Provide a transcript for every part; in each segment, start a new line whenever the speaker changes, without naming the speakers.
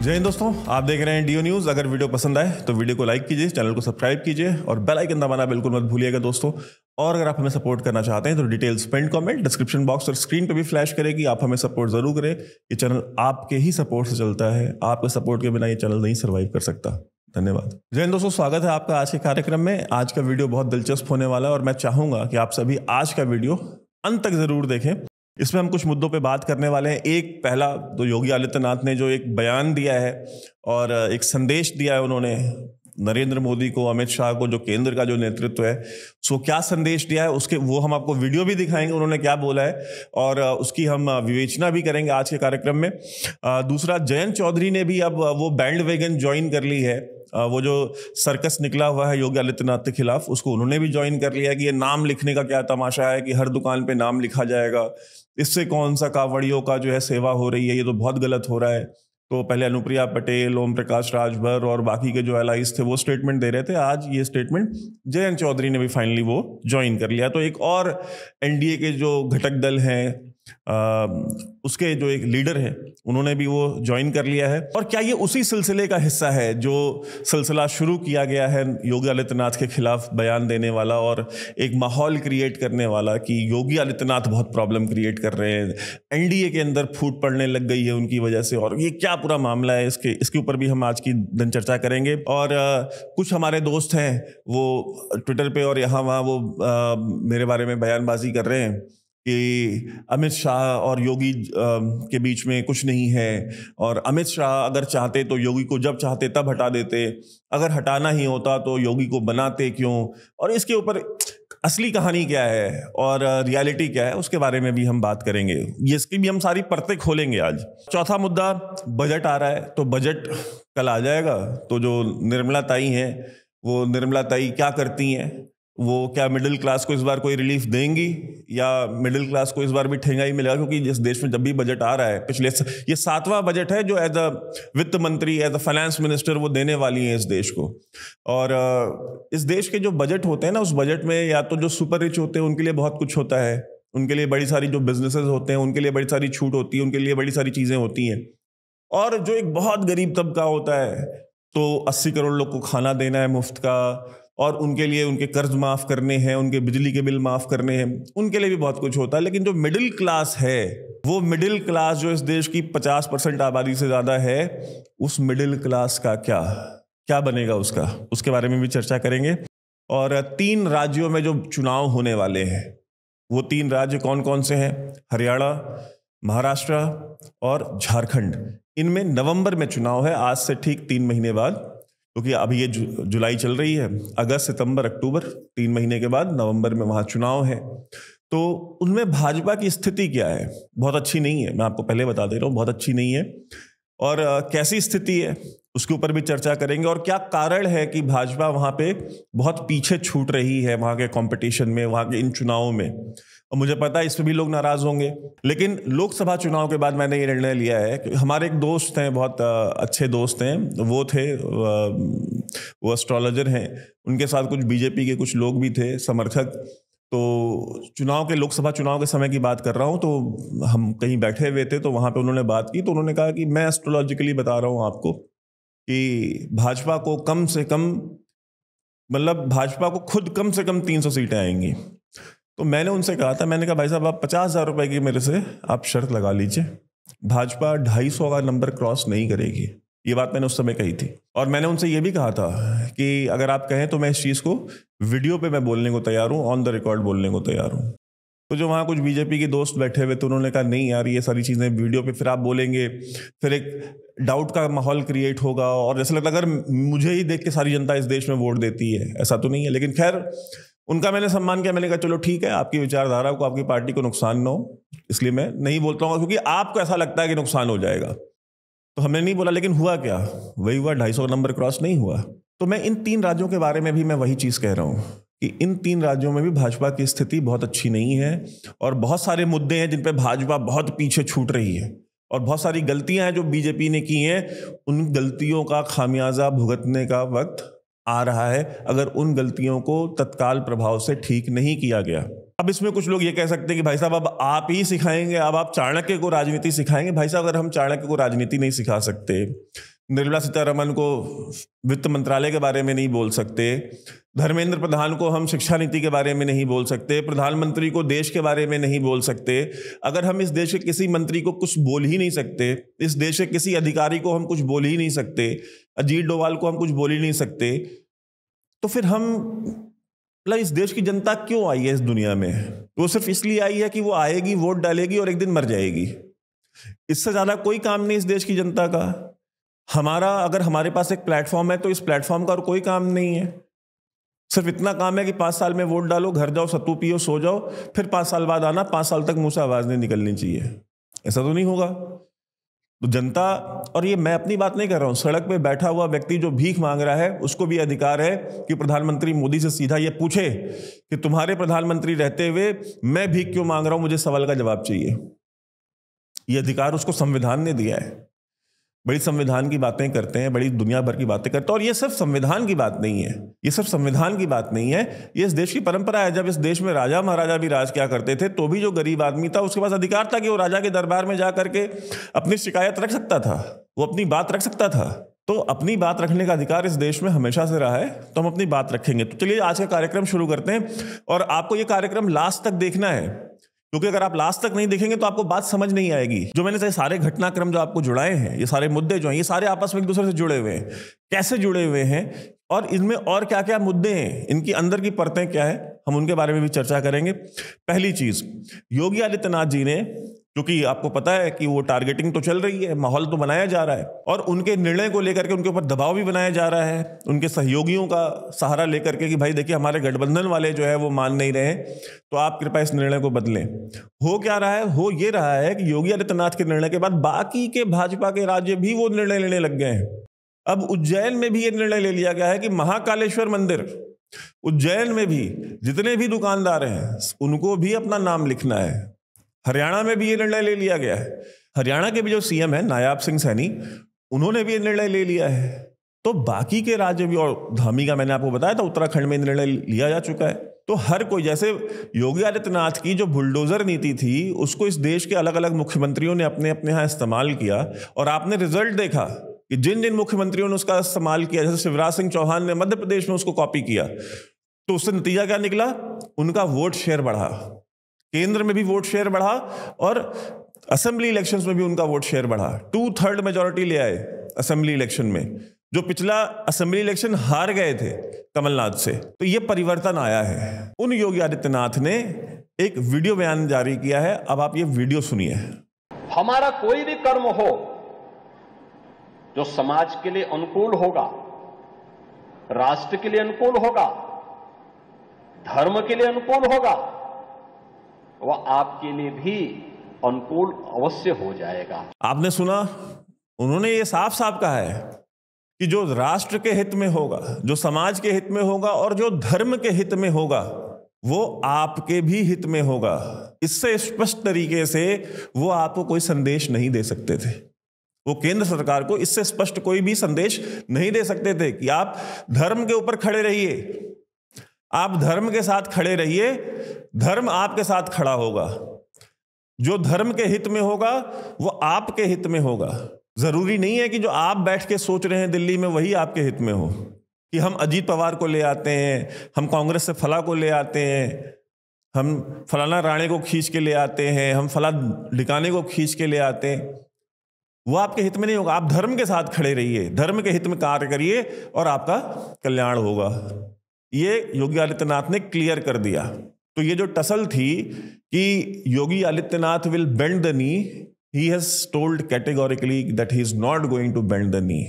जय हिंद दोस्तों, आप देख रहे हैं डीओ न्यूज़। अगर वीडियो पसंद आए तो वीडियो को लाइक कीजिए, चैनल को सब्सक्राइब कीजिए और बेल आइकन दबाना बिल्कुल मत भूलिएगा दोस्तों। और अगर आप हमें सपोर्ट करना चाहते हैं तो details pin comment description box और स्क्रीन पे भी फ्लैश करेगी। आप हमें सपोर्ट जरूर करें। ये चैनल आपके ही सपोर्ट से चलता है, आपके सपोर्ट के बिना ये चैनल नहीं सर्वाइव कर सकता। धन्यवाद। जय हिंद दोस्तों, स्वागत है आपका आज के कार्यक्रम में। आज का वीडियो बहुत दिलचस्प होने वाला है और मैं चाहूंगा कि आप सभी आज का वीडियो अंत तक जरूर देखें। इसमें हम कुछ मुद्दों पे बात करने वाले हैं। एक पहला तो योगी आदित्यनाथ ने जो एक बयान दिया है और एक संदेश दिया है उन्होंने नरेंद्र मोदी को, अमित शाह को, जो केंद्र का जो नेतृत्व है, सो क्या संदेश दिया है उसके वो हम आपको वीडियो भी दिखाएंगे उन्होंने क्या बोला है और उसकी हम विवेचना भी करेंगे आज के कार्यक्रम में। दूसरा, जयंत चौधरी ने भी अब वो बैंड वैगन ज्वाइन कर ली है। वो जो सर्कस निकला हुआ है योगी आदित्यनाथ के खिलाफ, उसको उन्होंने भी ज्वाइन कर लिया है कि ये नाम लिखने का क्या तमाशा है कि हर दुकान पे नाम लिखा जाएगा, इससे कौन सा कावड़ियों का जो है सेवा हो रही है, ये तो बहुत गलत हो रहा है। तो पहले अनुप्रिया पटेल, ओम प्रकाश राजभर और बाकी के जो एलाइज थे वो स्टेटमेंट दे रहे थे। आज ये स्टेटमेंट जयंत चौधरी ने भी फाइनली वो ज्वाइन कर लिया। तो एक और एनडीए के जो घटक दल हैं उसके जो एक लीडर है उन्होंने भी वो ज्वाइन कर लिया है। और क्या ये उसी सिलसिले का हिस्सा है जो सिलसिला शुरू किया गया है योगी आदित्यनाथ के खिलाफ बयान देने वाला और एक माहौल क्रिएट करने वाला कि योगी आदित्यनाथ बहुत प्रॉब्लम क्रिएट कर रहे हैं, एनडीए के अंदर फूट पड़ने लग गई है उनकी वजह से, और ये क्या पूरा मामला है, इसके ऊपर भी हम आज की दिन चर्चा करेंगे। और कुछ हमारे दोस्त हैं वो ट्विटर पे और यहाँ वहाँ वो मेरे बारे में बयानबाजी कर रहे हैं कि अमित शाह और योगी के बीच में कुछ नहीं है और अमित शाह अगर चाहते तो योगी को जब चाहते तब हटा देते, अगर हटाना ही होता तो योगी को बनाते क्यों, और इसके ऊपर असली कहानी क्या है और रियलिटी क्या है उसके बारे में भी हम बात करेंगे। इसकी भी हम सारी परतें खोलेंगे आज। चौथा मुद्दा, बजट आ रहा है तो बजट कल आ जाएगा। तो जो निर्मला ताई हैं वो निर्मला ताई क्या करती हैं, वो क्या मिडिल क्लास को इस बार कोई रिलीफ देंगी या मिडिल क्लास को इस बार भी ठेंगा ही मिलेगा, क्योंकि इस देश में जब भी बजट आ रहा है, पिछले ये 7वां बजट है जो एज अ वित्त मंत्री, एज अ फाइनेंस मिनिस्टर वो देने वाली है इस देश को। और इस देश के जो बजट होते हैं ना, उस बजट में या तो जो सुपर रिच होते हैं उनके लिए बहुत कुछ होता है, उनके लिए बड़ी सारी जो बिजनेसेस होते हैं उनके लिए बड़ी सारी छूट होती है, उनके लिए बड़ी सारी चीजें होती हैं। और जो एक बहुत गरीब तबका होता है तो 80 करोड़ लोग को खाना देना है मुफ्त का, और उनके लिए उनके कर्ज माफ करने हैं, उनके बिजली के बिल माफ करने हैं, उनके लिए भी बहुत कुछ होता है। लेकिन जो मिडिल क्लास है, वो मिडिल क्लास जो इस देश की 50% आबादी से ज्यादा है, उस मिडिल क्लास का क्या बनेगा उसके बारे में भी चर्चा करेंगे। और 3 राज्यों में जो चुनाव होने वाले हैं वो 3 राज्य कौन कौन से हैं? हरियाणा, महाराष्ट्र और झारखंड। इनमें नवंबर में चुनाव है, आज से ठीक 3 महीने बाद, क्योंकि अभी ये जुलाई चल रही है, अगस्त, सितंबर, अक्टूबर, 3 महीने के बाद नवंबर में वहां चुनाव है। तो उनमें भाजपा की स्थिति क्या है? बहुत अच्छी नहीं है, मैं आपको पहले बता दे रहा हूं, बहुत अच्छी नहीं है। और कैसी स्थिति है उसके ऊपर भी चर्चा करेंगे। और क्या कारण है कि भाजपा वहां पे बहुत पीछे छूट रही है वहां के कंपटीशन में, वहां के इन चुनावों में। और मुझे पता है इस पे भी लोग नाराज होंगे, लेकिन लोकसभा चुनाव के बाद मैंने ये निर्णय लिया है कि हमारे एक दोस्त हैं, बहुत अच्छे दोस्त हैं, वो एस्ट्रोलॉजर हैं, उनके साथ कुछ बीजेपी के कुछ लोग भी थे, समर्थक। तो लोकसभा चुनाव के समय की बात कर रहा हूं, तो हम कहीं बैठे हुए थे तो वहां पे उन्होंने बात की, तो उन्होंने कहा कि मैं एस्ट्रोलॉजिकली बता रहा हूं आपको कि भाजपा को कम से कम, मतलब भाजपा को खुद कम से कम 300 सीटें आएंगी। तो मैंने उनसे कहा था, मैंने कहा भाई साहब आप 50,000 रुपए की मेरे से आप शर्त लगा लीजिए, भाजपा 250 का नंबर क्रॉस नहीं करेगी। ये बात मैंने उस समय कही थी। और मैंने उनसे ये भी कहा था कि अगर आप कहें तो मैं इस चीज़ को वीडियो पे मैं बोलने को तैयार हूँ, ऑन द रिकॉर्ड बोलने को तैयार हूँ। तो जो वहाँ कुछ बीजेपी के दोस्त बैठे हुए तो उन्होंने कहा नहीं यार, ये सारी चीज़ें वीडियो पे फिर आप बोलेंगे, फिर एक डाउट का माहौल क्रिएट होगा और जैसे लगता अगर मुझे ही देख के सारी जनता इस देश में वोट देती है, ऐसा तो नहीं है। लेकिन खैर उनका मैंने सम्मान किया, मैंने कहा चलो ठीक है, आपकी विचारधारा को, आपकी पार्टी को नुकसान ना हो, इसलिए मैं नहीं बोलता हूँ, क्योंकि आपको ऐसा लगता है कि नुकसान हो जाएगा। तो हमने नहीं बोला, लेकिन हुआ क्या? वही हुआ, 250 नंबर क्रॉस नहीं हुआ। तो मैं इन 3 राज्यों के बारे में भी मैं वही चीज़ कह रहा हूँ कि इन 3 राज्यों में भी भाजपा की स्थिति बहुत अच्छी नहीं है और बहुत सारे मुद्दे हैं जिन पे भाजपा बहुत पीछे छूट रही है और बहुत सारी गलतियां हैं जो बीजेपी ने की हैं, उन गलतियों का खामियाजा भुगतने का वक्त आ रहा है अगर उन गलतियों को तत्काल प्रभाव से ठीक नहीं किया गया। अब इसमें कुछ लोग ये कह सकते हैं कि भाई साहब अब आप ही सिखाएंगे, अब आप चाणक्य को राजनीति सिखाएंगे। भाई साहब अगर हम चाणक्य को राजनीति नहीं सिखा सकते निर्मला सीतारमण को वित्त मंत्रालय के बारे में नहीं बोल सकते, धर्मेंद्र प्रधान को हम शिक्षा नीति के बारे में नहीं बोल सकते, प्रधानमंत्री को देश के बारे में नहीं बोल सकते, अगर हम इस देश के किसी मंत्री को कुछ बोल ही नहीं सकते, इस देश के किसी अधिकारी को हम कुछ बोल ही नहीं सकते, अजीत डोभाल को हम कुछ बोल ही नहीं सकते, तो फिर हम मतलब इस देश की जनता क्यों आई है इस दुनिया में? वो सिर्फ इसलिए आई है कि वो आएगी, वोट डालेगी और एक दिन मर जाएगी। इससे ज्यादा कोई काम नहीं इस देश की जनता का। अगर हमारे पास एक प्लेटफॉर्म है तो इस प्लेटफॉर्म का और कोई काम नहीं है। सिर्फ इतना काम है कि 5 साल में वोट डालो, घर जाओ, सत्तू पियो, सो जाओ, फिर 5 साल बाद आना, 5 साल तक मुंह से आवाज नहीं निकलनी चाहिए। ऐसा तो नहीं होगा। तो जनता, और ये मैं अपनी बात नहीं कर रहा हूं, सड़क पे बैठा हुआ व्यक्ति जो भीख मांग रहा है उसको भी अधिकार है कि प्रधानमंत्री मोदी से सीधा ये पूछे कि तुम्हारे प्रधानमंत्री रहते हुए मैं भीख क्यों मांग रहा हूं, मुझे सवाल का जवाब चाहिए। ये अधिकार उसको संविधान ने दिया है। बड़ी संविधान की बातें करते हैं, बड़ी दुनिया भर की बातें करते हैं, और ये सिर्फ संविधान की बात नहीं है, ये सिर्फ संविधान की बात नहीं है, ये इस देश की परंपरा है। जब इस देश में राजा महाराजा भी राज किया करते थे तो भी जो गरीब आदमी था उसके पास अधिकार था कि वो राजा के दरबार में जा करके अपनी शिकायत रख सकता था, वो अपनी बात रख सकता था। तो अपनी बात रखने का अधिकार इस देश में हमेशा से रहा है, तो हम अपनी बात रखेंगे। तो चलिए आज का कार्यक्रम शुरू करते हैं, और आपको ये कार्यक्रम लास्ट तक देखना है, क्योंकि अगर आप लास्ट तक नहीं देखेंगे तो आपको बात समझ नहीं आएगी। जो मैंने सारे घटनाक्रम जो आपको जुड़ाए हैं, ये सारे मुद्दे जो हैं, ये सारे आपस में एक दूसरे से जुड़े हुए हैं। कैसे जुड़े हुए हैं और इनमें और क्या क्या मुद्दे हैं, इनकी अंदर की परतें क्या है, हम उनके बारे में भी चर्चा करेंगे। पहली चीज, योगी आदित्यनाथ जी ने, क्योंकि आपको पता है कि वो टारगेटिंग तो चल रही है, माहौल तो बनाया जा रहा है, और उनके निर्णय को लेकर के उनके ऊपर दबाव भी बनाया जा रहा है, उनके सहयोगियों का सहारा लेकर के कि भाई देखिए हमारे गठबंधन वाले जो है वो मान नहीं रहे, तो आप कृपया इस निर्णय को बदलें। हो क्या रहा है? हो ये रहा है कि योगी आदित्यनाथ के निर्णय के बाद बाकी के भाजपा के राज्य भी वो निर्णय लेने लग गए हैं। अब उज्जैन में भी ये निर्णय ले लिया गया है कि महाकालेश्वर मंदिर, उज्जैन में भी जितने भी दुकानदार हैं उनको भी अपना नाम लिखना है। हरियाणा में भी ये निर्णय ले लिया गया है। हरियाणा के भी जो सीएम है नायाब सिंह सैनी, उन्होंने भी ये निर्णय ले लिया है। तो बाकी के राज्य भी, और धामी का मैंने आपको बताया था उत्तराखंड में निर्णय लिया जा चुका है। तो हर कोई, जैसे योगी आदित्यनाथ की जो बुलडोजर नीति थी उसको इस देश के अलग अलग मुख्यमंत्रियों ने अपने अपने यहाँ इस्तेमाल किया, और आपने रिजल्ट देखा कि जिन जिन मुख्यमंत्रियों ने उसका इस्तेमाल किया, जैसे शिवराज सिंह चौहान ने मध्य प्रदेश में उसको कॉपी किया, तो उससे नतीजा क्या निकला? उनका वोट शेयर बढ़ा, केंद्र में भी वोट शेयर बढ़ा, और असेंबली इलेक्शंस में भी उनका वोट शेयर बढ़ा। 2/3 मेजॉरिटी ले आए असेंबली इलेक्शन में, जो पिछला असेंबली इलेक्शन हार गए थे कमलनाथ से। तो ये परिवर्तन आया है। उन योगी आदित्यनाथ ने एक वीडियो बयान जारी किया है, अब आप ये वीडियो सुनिए।
हमारा कोई भी कर्म हो जो समाज के लिए अनुकूल होगा, राष्ट्र के लिए अनुकूल होगा, धर्म के लिए अनुकूल होगा, वह आपके लिए भी अनुकूल अवश्य हो जाएगा।
आपने सुना, उन्होंने ये साफ साफ कहा है कि जो राष्ट्र के हित में होगा, जो समाज के हित में होगा, और जो धर्म के हित में होगा, वो आपके भी हित में होगा। इससे स्पष्ट तरीके से वो आपको कोई संदेश नहीं दे सकते थे। वो केंद्र सरकार को इससे स्पष्ट कोई भी संदेश नहीं दे सकते थे कि आप धर्म के ऊपर खड़े रहिए, आप धर्म के साथ खड़े रहिए, धर्म आपके साथ खड़ा होगा, जो धर्म के हित में होगा वो आपके हित में होगा। जरूरी नहीं है कि जो आप बैठ के सोच रहे हैं दिल्ली में वही आपके हित में हो, कि हम अजीत पवार को ले आते हैं, हम कांग्रेस से फला को ले आते हैं, हम फलाना राणे को खींच के ले आते हैं, हम फला ढिकाने को खींच के ले आते हैं, वो आपके हित में नहीं होगा। आप धर्म के साथ खड़े रहिए, धर्म के हित में कार्य करिए, और आपका कल्याण होगा। ये योगी आदित्यनाथ ने क्लियर कर दिया। तो ये जो टसल थी कि Yogi Adityanath will bend the knee, he has told categorically that he is not going to bend the knee.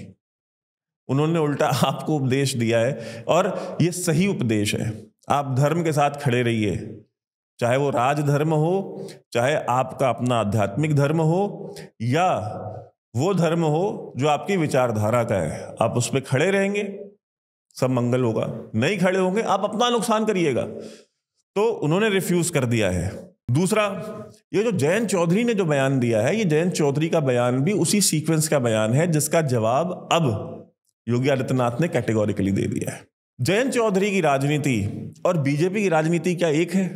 उन्होंने उल्टा आपको उपदेश दिया है, और ये सही उपदेश है। आप धर्म के साथ खड़े रहिए, चाहे वो राजधर्म हो, चाहे आपका अपना आध्यात्मिक धर्म हो, या वो धर्म हो जो आपकी विचारधारा का है। आप उस पर खड़े रहेंगे, सब मंगल होगा। नहीं खड़े होंगे, आप अपना नुकसान करिएगा। तो उन्होंने रिफ्यूज कर दिया है। दूसरा, ये जो जयंत चौधरी ने जो बयान दिया है, ये जयंत चौधरी का बयान भी उसी सीक्वेंस का बयान है जिसका जवाब अब योगी आदित्यनाथ ने कैटेगोरिकली दे दिया है। जयंत चौधरी की राजनीति और बीजेपी की राजनीति क्या एक है?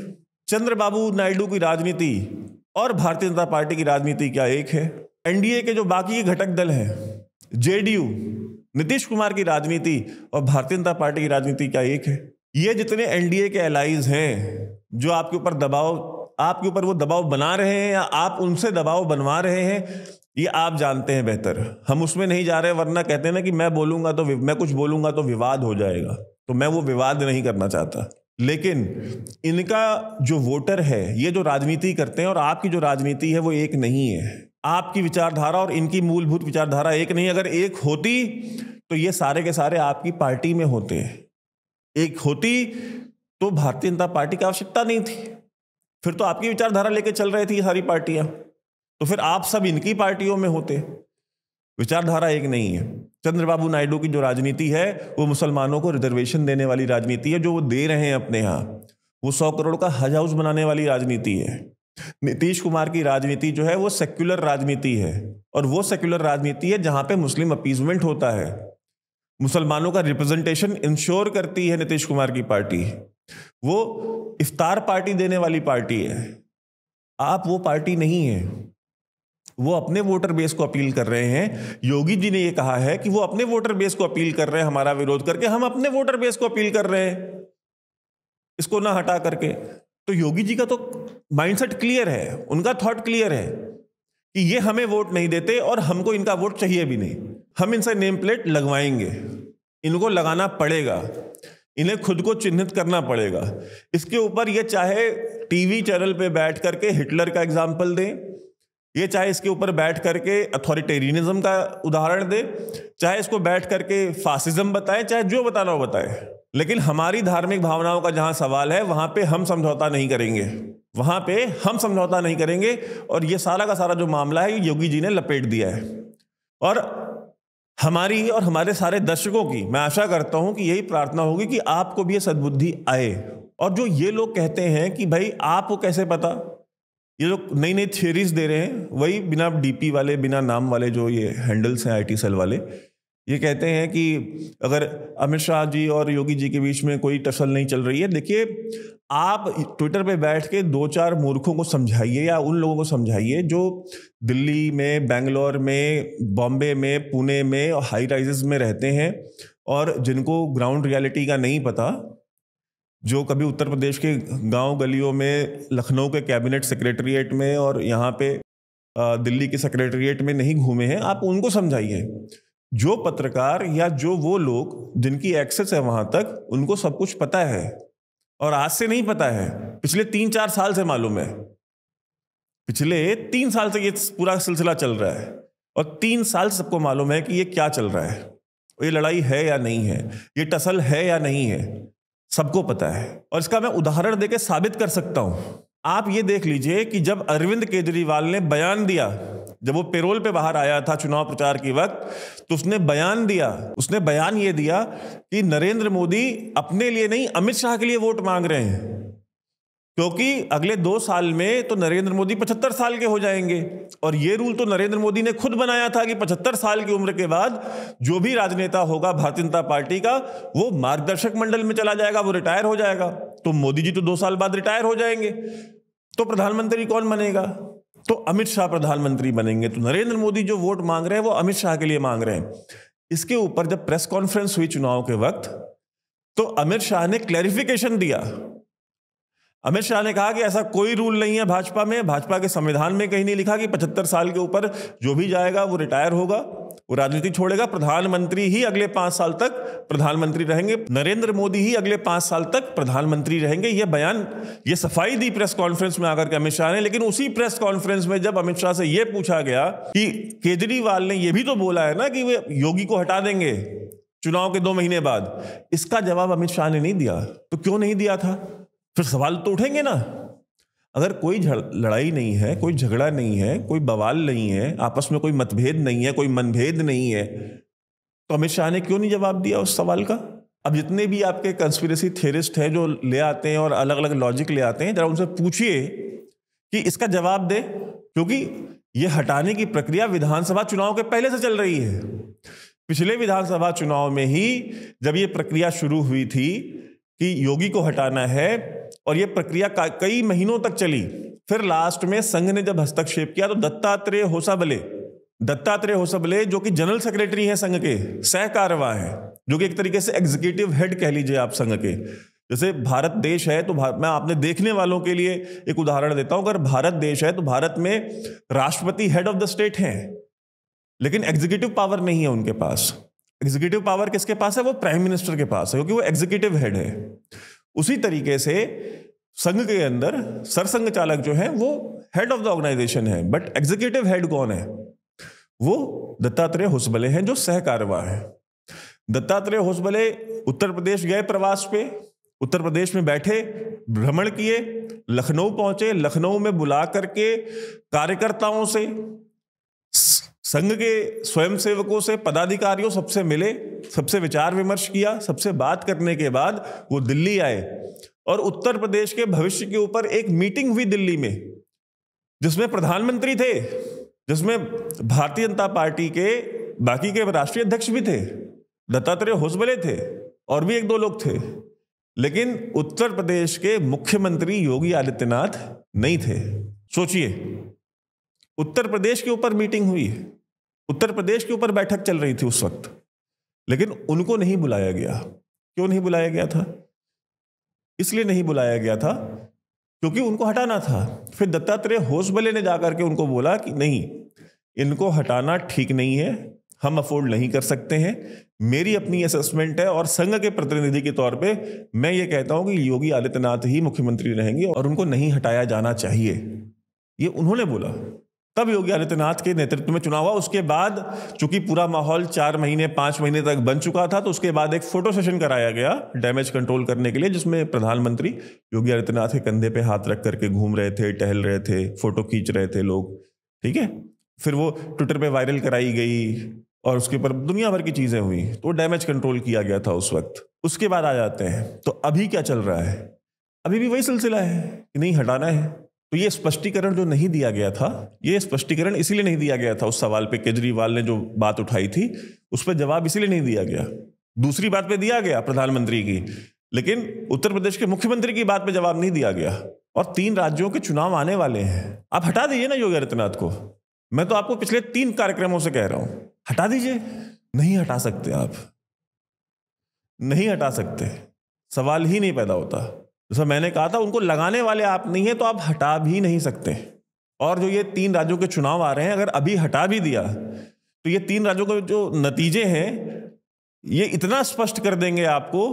चंद्रबाबू नायडू की राजनीति और भारतीय जनता पार्टी की राजनीति क्या एक है? एनडीए के जो बाकी के घटक दल हैं, जेडीयू, नीतीश कुमार की राजनीति और भारतीय जनता पार्टी की राजनीति क्या एक है? ये जितने एनडीए के एलाइज हैं जो आपके ऊपर वो दबाव बना रहे हैं या आप उनसे दबाव बनवा रहे हैं, ये आप जानते हैं बेहतर। हम उसमें नहीं जा रहे, वरना कहते हैं ना कि मैं कुछ बोलूंगा तो विवाद हो जाएगा, तो मैं वो विवाद नहीं करना चाहता। लेकिन इनका जो वोटर है, ये जो राजनीति करते हैं और आपकी जो राजनीति है वो एक नहीं है। आपकी विचारधारा और इनकी मूलभूत विचारधारा एक नहीं। अगर एक होती तो ये सारे के सारे आपकी पार्टी में होते। एक होती तो भारतीय जनता पार्टी की आवश्यकता नहीं थी, फिर तो आपकी विचारधारा लेके चल रही थी ये सारी पार्टियां, तो फिर आप सब इनकी पार्टियों में होते। विचारधारा एक नहीं है। चंद्रबाबू नायडू की जो राजनीति है वो मुसलमानों को रिजर्वेशन देने वाली राजनीति है, जो वो दे रहे हैं अपने यहाँ। वो 100 करोड़ का हज हाउस बनाने वाली राजनीति है। नीतीश कुमार की राजनीति जो है वो सेक्युलर राजनीति है, और वो सेक्युलर राजनीति है जहां पे मुस्लिम अपीजमेंट होता है, मुसलमानों का रिप्रेजेंटेशन इंश्योर करती है नीतीश कुमार की पार्टी। वो इफ्तार पार्टी देने वाली पार्टी है। आप वो पार्टी नहीं है। वो अपने वोटर बेस को अपील कर रहे हैं। योगी जी ने ये कहा है कि वो अपने वोटर बेस को अपील कर रहे हैं हमारा विरोध करके, हम अपने वोटर बेस को अपील कर रहे हैं इसको ना हटा करके। तो योगी जी का तो माइंडसेट क्लियर है, उनका थॉट क्लियर है कि ये हमें वोट नहीं देते और हमको इनका वोट चाहिए भी नहीं। हम इनसे नेम प्लेट लगवाएंगे, इनको लगाना पड़ेगा, इन्हें खुद को चिन्हित करना पड़ेगा। इसके ऊपर ये चाहे टीवी चैनल पे बैठ करके हिटलर का एग्जाम्पल दें, ये चाहे इसके ऊपर बैठ करके अथॉरिटेरियनिज्म का उदाहरण दे, चाहे इसको बैठ करके फासिज्म बताएं, चाहे जो बताना हो बताएं, लेकिन हमारी धार्मिक भावनाओं का जहां सवाल है वहां पे हम समझौता नहीं करेंगे। वहां पे हम समझौता नहीं करेंगे। और ये सारा का सारा जो मामला है योगी जी ने लपेट दिया है। और हमारी और हमारे सारे दर्शकों की मैं आशा करता हूं कि यही प्रार्थना होगी कि आपको भी ये सद्बुद्धि आए। और जो ये लोग कहते हैं कि भाई आपको कैसे पता, ये लोग नई नई थियरीज दे रहे हैं, वही बिना डीपी वाले, बिना नाम वाले जो ये हैंडल्स हैं आईटी सेल वाले, ये कहते हैं कि अगर अमित शाह जी और योगी जी के बीच में कोई टसल नहीं चल रही है। देखिए, आप ट्विटर पे बैठ के 2-4 मूर्खों को समझाइए या उन लोगों को समझाइए जो दिल्ली में, बेंगलोर में, बॉम्बे में, पुणे में और हाई राइजेस में रहते हैं और जिनको ग्राउंड रियलिटी का नहीं पता, जो कभी उत्तर प्रदेश के गांव गलियों में, लखनऊ के कैबिनेट सेक्रेटरीट में और यहाँ पे दिल्ली के सेक्रेटरीट में नहीं घूमे हैं, आप उनको समझाइए। जो पत्रकार या जो वो लोग जिनकी एक्सेस है वहां तक, उनको सब कुछ पता है और आज से नहीं पता है, पिछले 3-4 साल से मालूम है। पिछले 3 साल से ये पूरा सिलसिला चल रहा है और 3 साल से सबको मालूम है कि ये क्या चल रहा है, ये लड़ाई है या नहीं है, ये टसल है या नहीं है, सबको पता है। और इसका मैं उदाहरण देके साबित कर सकता हूं। आप ये देख लीजिए कि जब अरविंद केजरीवाल ने बयान दिया, जब वो पेरोल पे बाहर आया था चुनाव प्रचार के वक्त, तो उसने बयान ये दिया कि नरेंद्र मोदी अपने लिए नहीं अमित शाह के लिए वोट मांग रहे हैं, क्योंकि अगले 2 साल में तो नरेंद्र मोदी 75 साल के हो जाएंगे। और ये रूल तो नरेंद्र मोदी ने खुद बनाया था कि 75 साल की उम्र के बाद जो भी राजनेता होगा भारतीय जनता पार्टी का, वो मार्गदर्शक मंडल में चला जाएगा, वो रिटायर हो जाएगा। तो मोदी जी तो 2 साल बाद रिटायर हो जाएंगे, तो प्रधानमंत्री कौन बनेगा? तो अमित शाह प्रधानमंत्री बनेंगे। तो नरेंद्र मोदी जो वोट मांग रहे हैं वो अमित शाह के लिए मांग रहे हैं। इसके ऊपर जब प्रेस कॉन्फ्रेंस हुई चुनाव के वक्त, तो अमित शाह ने क्लैरिफिकेशन दिया। अमित शाह ने कहा कि ऐसा कोई रूल नहीं है भाजपा में, भाजपा के संविधान में कहीं नहीं लिखा कि 75 साल के ऊपर जो भी जाएगा वो रिटायर होगा, वो राजनीति छोड़ेगा। प्रधानमंत्री ही अगले 5 साल तक प्रधानमंत्री रहेंगे, नरेंद्र मोदी ही अगले 5 साल तक प्रधानमंत्री रहेंगे। ये सफाई दी प्रेस कॉन्फ्रेंस में आकर के अमित शाह ने। लेकिन उसी प्रेस कॉन्फ्रेंस में जब अमित शाह से यह पूछा गया कि केजरीवाल ने यह भी तो बोला है ना कि वे योगी को हटा देंगे चुनाव के 2 महीने बाद, इसका जवाब अमित शाह ने नहीं दिया। तो क्यों नहीं दिया था? फिर सवाल तो उठेंगे ना। अगर कोई लड़ाई नहीं है, कोई झगड़ा नहीं है, कोई बवाल नहीं है, आपस में कोई मतभेद नहीं है, कोई मनभेद नहीं है, तो अमित शाह ने क्यों नहीं जवाब दिया उस सवाल का? अब जितने भी आपके कंस्पिरेसी थियरिस्ट हैं जो ले आते हैं और अलग अलग लॉजिक ले आते हैं, जरा उनसे पूछिए कि इसका जवाब दे, क्योंकि ये हटाने की प्रक्रिया विधानसभा चुनाव के पहले से चल रही है। पिछले विधानसभा चुनाव में ही जब ये प्रक्रिया शुरू हुई थी कि योगी को हटाना है, और ये प्रक्रिया कई महीनों तक चली, फिर लास्ट में संघ ने जब हस्तक्षेप किया तो दत्तात्रेय होसाबले दत्तात्रेय होसबले जो कि जनरल सेक्रेटरी हैं संघ के, सह कार्यवाह हैं, जो कि एक तरीके से एग्जीक्यूटिव हेड कह लीजिए आप संघ के। जैसे भारत देश है तो मैं आपने देखने वालों के लिए एक उदाहरण देता हूं, अगर भारत देश है तो भारत में राष्ट्रपति हेड ऑफ द स्टेट हैं, लेकिन एग्जीक्यूटिव पावर नहीं है उनके पास। एग्जीक्यूटिव पावर किसके पास है? वो प्राइम मिनिस्टर के पास है, क्योंकि वो एग्जीक्यूटिव हेड है। उसी तरीके से संघ के अंदर सरसंघ चालक जो है वो हेड ऑफ द ऑर्गेनाइजेशन है, बट एग्जीक्यूटिव हेड कौन है? वो दत्तात्रेय होसबले हैं जो सह कार्यवाह है। दत्तात्रेय होसबले उत्तर प्रदेश गए प्रवास पे, उत्तर प्रदेश में बैठे, भ्रमण किए, लखनऊ पहुंचे, लखनऊ में बुला करके कार्यकर्ताओं से, संघ के स्वयंसेवकों से, पदाधिकारियों सबसे मिले, सबसे विचार विमर्श किया। सबसे बात करने के बाद वो दिल्ली आए और उत्तर प्रदेश के भविष्य के ऊपर एक मीटिंग हुई दिल्ली में, जिसमें प्रधानमंत्री थे, जिसमें भारतीय जनता पार्टी के बाकी के राष्ट्रीय अध्यक्ष भी थे, दत्तात्रेय होसबले थे और भी एक दो लोग थे, लेकिन उत्तर प्रदेश के मुख्यमंत्री योगी आदित्यनाथ नहीं थे। सोचिए, उत्तर प्रदेश के ऊपर मीटिंग हुई, उत्तर प्रदेश के ऊपर बैठक चल रही थी उस वक्त, लेकिन उनको नहीं बुलाया गया। क्यों नहीं बुलाया गया था? इसलिए नहीं बुलाया गया था क्योंकि उनको हटाना था। फिर दत्तात्रेय होसबले ने जाकर के उनको बोला कि नहीं, इनको हटाना ठीक नहीं है, हम अफोर्ड नहीं कर सकते हैं, मेरी अपनी असेसमेंट है और संघ के प्रतिनिधि के तौर पे मैं ये कहता हूं कि योगी आदित्यनाथ ही मुख्यमंत्री रहेंगे और उनको नहीं हटाया जाना चाहिए। ये उन्होंने बोला। तब योगी आदित्यनाथ के नेतृत्व में चुनाव हुआ। उसके बाद चूंकि पूरा माहौल 4 महीने 5 महीने तक बन चुका था, तो उसके बाद एक फोटो सेशन कराया गया डैमेज कंट्रोल करने के लिए, जिसमें प्रधानमंत्री योगी आदित्यनाथ के कंधे पे हाथ रख करके घूम रहे थे, टहल रहे थे, फोटो खींच रहे थे लोग। ठीक है, फिर वो ट्विटर पे वायरल कराई गई और उसके ऊपर दुनिया भर की चीजें हुई, तो डैमेज कंट्रोल किया गया था उस वक्त। उसके बाद आ जाते हैं तो अभी क्या चल रहा है? अभी भी वही सिलसिला है कि नहीं हटाना है। तो ये स्पष्टीकरण जो नहीं दिया गया था, ये स्पष्टीकरण इसीलिए नहीं दिया गया था उस सवाल पे, केजरीवाल ने जो बात उठाई थी उस पर जवाब इसीलिए नहीं दिया गया। दूसरी बात पे दिया गया प्रधानमंत्री की, लेकिन उत्तर प्रदेश के मुख्यमंत्री की बात पे जवाब नहीं दिया गया। और 3 राज्यों के चुनाव आने वाले हैं, आप हटा दीजिए ना योगी आदित्यनाथ को। मैं तो आपको पिछले 3 कार्यक्रमों से कह रहा हूं, हटा दीजिए। नहीं हटा सकते, आप नहीं हटा सकते, सवाल ही नहीं पैदा होता। जैसा मैंने कहा था, उनको लगाने वाले आप नहीं है तो आप हटा भी नहीं सकते। और जो ये 3 राज्यों के चुनाव आ रहे हैं, अगर अभी हटा भी दिया तो ये 3 राज्यों के जो नतीजे हैं ये इतना स्पष्ट कर देंगे आपको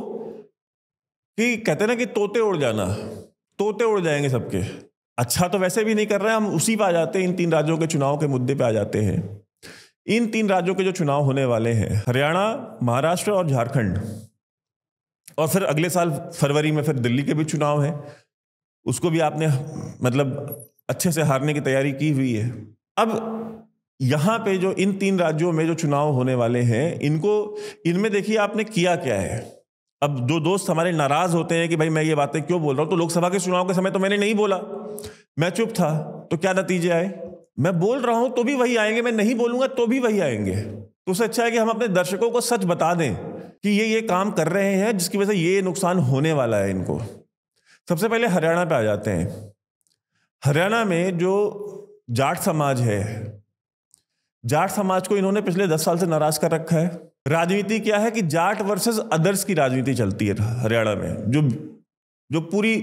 कि कहते हैं ना कि तोते उड़ जाना, तोते उड़ जाएंगे सबके। अच्छा तो वैसे भी नहीं कर रहे हैं, हम उसी पे आ जाते हैं, इन 3 राज्यों के चुनाव के मुद्दे पे आ जाते हैं। इन 3 राज्यों के जो चुनाव होने वाले हैं, हरियाणा, महाराष्ट्र और झारखंड, और फिर अगले साल फरवरी में फिर दिल्ली के भी चुनाव है, उसको भी आपने मतलब अच्छे से हारने की तैयारी की हुई है। अब यहां पे जो इन 3 राज्यों में जो चुनाव होने वाले हैं, इनमें देखिए आपने किया क्या है। अब जो दोस्त हमारे नाराज होते हैं कि भाई मैं ये बातें क्यों बोल रहा हूं, तो लोकसभा के चुनाव के समय तो मैंने नहीं बोला, मैं चुप था, तो क्या नतीजे आए? मैं बोल रहा हूं तो भी वही आएंगे, मैं नहीं बोलूंगा तो भी वही आएंगे। तो उससे अच्छा है कि हम अपने दर्शकों को सच बता दें कि ये काम कर रहे हैं जिसकी वजह से ये नुकसान होने वाला है इनको। सबसे पहले हरियाणा पे आ जाते हैं। हरियाणा में जो जाट समाज है, जाट समाज को इन्होंने पिछले 10 साल से नाराज कर रखा है। राजनीति क्या है कि जाट वर्सेस अदर्स की राजनीति चलती है हरियाणा में। जो पूरी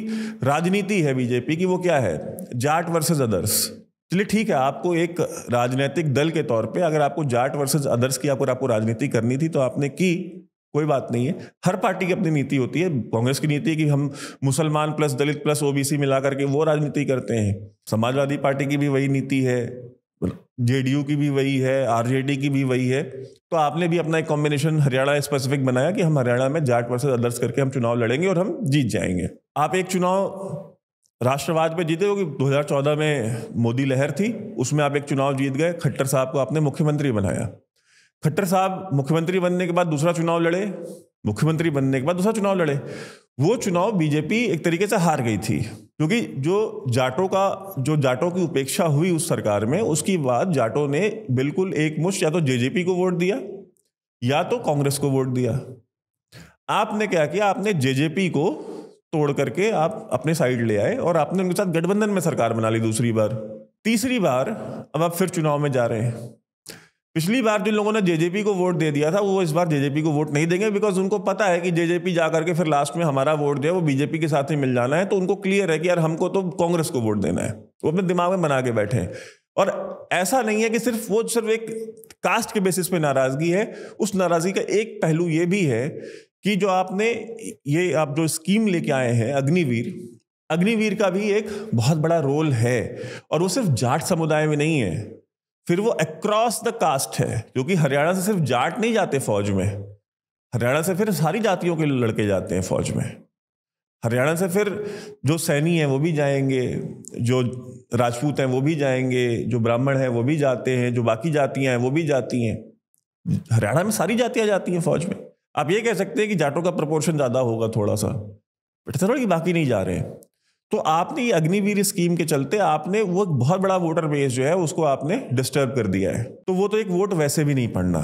राजनीति है बीजेपी की, वो क्या है? Jat versus others. चलिए ठीक है, आपको एक राजनीतिक दल के तौर पे अगर आपको जाट वर्सेस अदर्स की अगर आपको राजनीति करनी थी तो आपने की, कोई बात नहीं है। हर पार्टी की अपनी नीति होती है। कांग्रेस की नीति है कि हम मुसलमान प्लस दलित प्लस ओबीसी मिला करके वो राजनीति करते हैं। समाजवादी पार्टी की भी वही नीति है, जेडीयू की भी वही है, आरजेडी की भी वही है। तो आपने भी अपना एक कॉम्बिनेशन हरियाणा स्पेसिफिक बनाया कि हम हरियाणा में जाट वर्सेस अदर्स करके हम चुनाव लड़ेंगे और हम जीत जाएंगे। आप एक चुनाव राष्ट्रवाद पे जीते हो कि 2014 में मोदी लहर थी, उसमें आप एक चुनाव जीत गए, खट्टर साहब को आपने मुख्यमंत्री बनाया। खट्टर साहब मुख्यमंत्री बनने के बाद दूसरा चुनाव लड़े, मुख्यमंत्री बनने के बाद दूसरा चुनाव लड़े। वो चुनाव बीजेपी एक तरीके से हार गई थी, क्योंकि जो जाटों की उपेक्षा हुई उस सरकार में, उसकी बाद जाटों ने बिल्कुल एकमुश्त या तो जेजेपी को वोट दिया या तो कांग्रेस को वोट दिया। आपने क्या किया? आपने जेजेपी को तोड़ करके आप अपने साइड ले आए और आपने उनके साथ गठबंधन में सरकार बना ली दूसरी बार। तीसरी बार अब आप फिर चुनाव में जा रहे हैं। पिछली बार जिन लोगों ने जेजेपी को वोट दे दिया था वो इस बार जेजेपी को वोट नहीं देंगे, बिकॉज उनको पता है कि जेजेपी जा करके फिर लास्ट में हमारा वोट जो है वो बीजेपी के साथ ही मिल जाना है। तो उनको क्लियर है कि यार हमको तो कांग्रेस को वोट देना है, वो अपने दिमाग में बना के बैठे हैं। और ऐसा नहीं है कि सिर्फ एक कास्ट के बेसिस पे नाराजगी है, उस नाराजगी का एक पहलू ये भी है कि जो आप जो स्कीम लेके आए हैं अग्निवीर का भी एक बहुत बड़ा रोल है, और वो सिर्फ जाट समुदाय में नहीं है, फिर वो अक्रॉस द कास्ट है, क्योंकि हरियाणा से सिर्फ जाट नहीं जाते फौज में, हरियाणा से फिर सारी जातियों के लड़के जाते हैं फौज में। हरियाणा से फिर जो सैनी हैं वो भी जाएंगे, जो राजपूत हैं वो भी जाएंगे, जो ब्राह्मण हैं वो भी जाते हैं, जो बाकी जातियां हैं वो भी जाती हैं। हरियाणा में सारी जातियां जाती हैं फौज में। आप ये कह सकते हैं कि जाटों का प्रपोर्शन ज्यादा होगा थोड़ा सा, बट थोड़ा कि बाकी नहीं जा रहे हैं। तो आपने ये अग्निवीर स्कीम के चलते आपने वो बहुत बड़ा वोटर बेस जो है उसको आपने डिस्टर्ब कर दिया है। तो वो तो एक वोट वैसे भी नहीं पड़ना,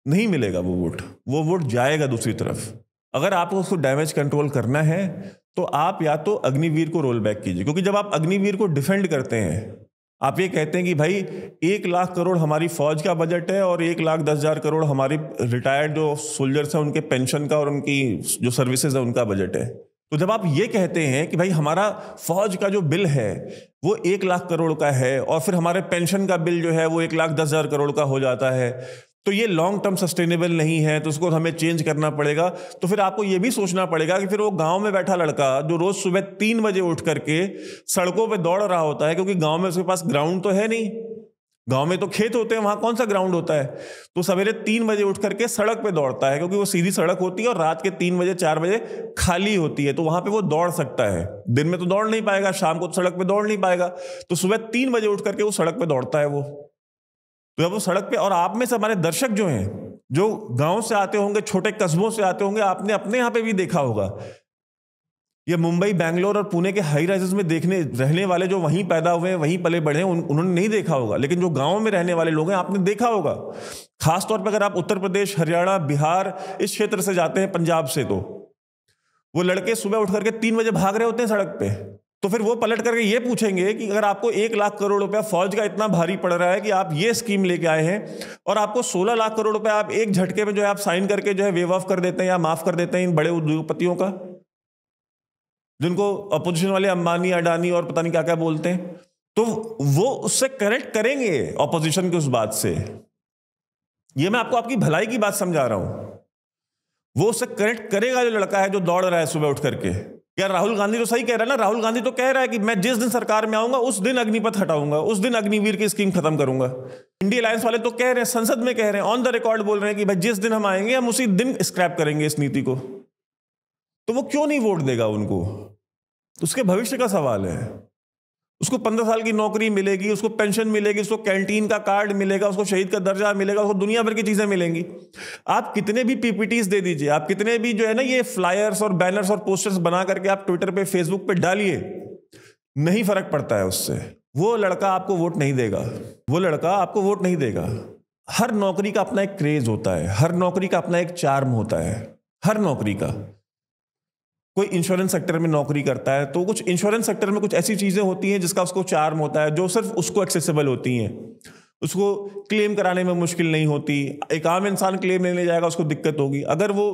नहीं मिलेगा वो वोट जाएगा दूसरी तरफ। अगर आपको उसको डैमेज कंट्रोल करना है तो आप या तो अग्निवीर को रोल बैक कीजिए, क्योंकि जब आप अग्निवीर को डिफेंड करते हैं, आप ये कहते हैं कि भाई 1 लाख करोड़ हमारी फौज का बजट है और 1,10,000 करोड़ हमारी रिटायर्ड जो सोल्जर्स हैं उनके पेंशन का और उनकी जो सर्विसेज है उनका बजट है। तो जब आप ये कहते हैं कि भाई हमारा फौज का जो बिल है वो 1 लाख करोड़ का है और फिर हमारे पेंशन का बिल जो है वो 1,10,000 करोड़ का हो जाता है, तो ये लॉन्ग टर्म सस्टेनेबल नहीं है, तो उसको हमें चेंज करना पड़ेगा। तो फिर आपको ये भी सोचना पड़ेगा कि फिर वो गांव में बैठा लड़का जो रोज सुबह 3 बजे उठ करके सड़कों पे दौड़ रहा होता है, क्योंकि गांव में उसके पास ग्राउंड तो है नहीं, गांव में तो खेत होते हैं, वहां कौन सा ग्राउंड होता है, तो सवेरे 3 बजे उठ करके सड़क पे दौड़ता है, क्योंकि वो सीधी सड़क होती है और रात के 3 बजे 4 बजे खाली होती है, तो वहां पे वो दौड़ सकता है। दिन में तो दौड़ नहीं पाएगा, शाम को तो सड़क पे दौड़ नहीं पाएगा, तो सुबह 3 बजे उठ करके वो सड़क पे दौड़ता है। वो तो जब वो सड़क पे, और आप में से हमारे दर्शक जो हैं जो गांव से आते होंगे, छोटे कस्बों से आते होंगे, आपने अपने यहाँ पे भी देखा होगा, ये मुंबई, बैंगलोर और पुणे के हाई राइजेस में रहने वाले जो वहीं पैदा हुए हैं, वहीं पले बढ़े हैं, उन्होंने नहीं देखा होगा, लेकिन जो गांव में रहने वाले लोग हैं आपने देखा होगा। खासतौर पर अगर आप उत्तर प्रदेश, हरियाणा, बिहार इस क्षेत्र से जाते हैं, पंजाब से, तो वो लड़के सुबह उठ करके 3 बजे भाग रहे होते हैं सड़क पे। तो फिर वो पलट करके ये पूछेंगे कि अगर आपको 1 लाख करोड़ रुपया फौज का इतना भारी पड़ रहा है कि आप ये स्कीम लेके आए हैं और आपको 16 लाख करोड़ रुपया आप एक झटके में जो है आप साइन करके जो है वेव ऑफ कर देते हैं या माफ कर देते हैं इन बड़े उद्योगपतियों का, जिनको अपोजिशन वाले अंबानी, अडानी और पता नहीं क्या क्या बोलते हैं, तो वो उससे करेक्ट करेंगे ऑपोजिशन की उस बात से। ये मैं आपको आपकी भलाई की बात समझा रहा हूं, वो उससे करेक्ट करेगा जो लड़का है जो दौड़ रहा है सुबह उठ करके। यार राहुल गांधी तो सही कह रहा है ना, राहुल गांधी तो कह रहा है कि मैं जिस दिन सरकार में आऊंगा उस दिन अग्निपथ हटाऊंगा, उस दिन अग्निवीर की स्कीम खत्म करूंगा। इंडिया अलायंस वाले तो कह रहे हैं, संसद में कह रहे हैं, ऑन द रिकॉर्ड बोल रहे हैं कि भाई जिस दिन हम आएंगे हम उसी दिन स्क्रैप करेंगे इस नीति को। तो वो क्यों नहीं वोट देगा उनको? उसके भविष्य का सवाल है। उसको 15 साल की नौकरी मिलेगी, उसको पेंशन मिलेगी, उसको कैंटीन का कार्ड मिलेगा, उसको शहीद का दर्जा मिलेगा, उसको दुनिया भर की चीजें मिलेंगी। आप कितने भी पीपीटीज दे दीजिए, आप कितने भी जो है ना ये फ्लायर्स और बैनर्स और पोस्टर्स बना करके आप ट्विटर पे, फेसबुक पे डालिए, नहीं फर्क पड़ता है उससे। वो लड़का आपको वोट नहीं देगा, वो लड़का आपको वोट नहीं देगा। हर नौकरी का अपना एक क्रेज होता है, हर नौकरी का अपना एक चार्म होता है, हर नौकरी का। कोई इंश्योरेंस सेक्टर में नौकरी करता है तो कुछ इंश्योरेंस सेक्टर में कुछ ऐसी चीजें होती हैं जिसका उसको चार्म होता है, जो सिर्फ उसको एक्सेसिबल होती हैं, उसको क्लेम कराने में मुश्किल नहीं होती। एक आम इंसान क्लेम लेने जाएगा उसको दिक्कत होगी। अगर वो